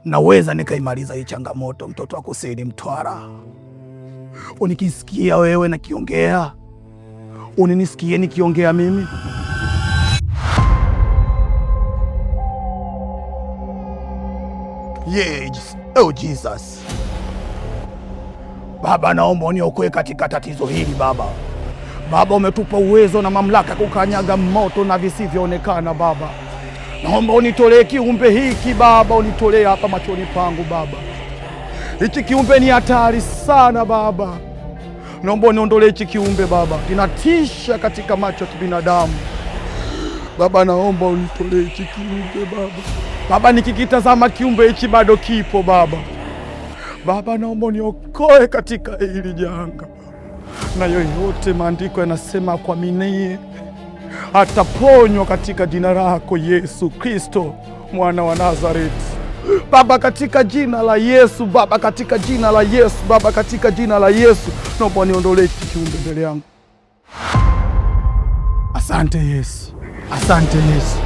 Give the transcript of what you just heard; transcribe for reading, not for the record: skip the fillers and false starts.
naweza nikaimaliza hii changamoto, mtoto wa kusini Mtwara. Unikisikia wewe nakiongea, uninisikie nikiongea mimi. Yes. Oh Jesus. Baba, naomba uniokoe katika tatizo hili Baba. Baba, umetupa uwezo na mamlaka kukanyaga moto na visivyoonekana Baba. Naomba unitolee kiumbe hiki Baba, unitolee hapa machoni pangu Baba. Hichi kiumbe ni hatari sana Baba. Naomba uniondolee hichi kiumbe Baba, kinatisha katika macho ya kibinadamu Baba. Naomba unitolee hichi kiumbe Baba. Baba, nikikitazama kiumbe hichi bado kipo Baba. Baba, naomba uniokoe katika hili janga, na yoyote maandiko yanasema kuaminie ataponywa katika jina lako Yesu Kristo, mwana wa Nazareti. Baba, katika jina la Yesu Baba, katika jina la Yesu Baba, katika jina la Yesu, naomba niondolee kiumbe mbele yangu. Asante Yesu, asante Yesu.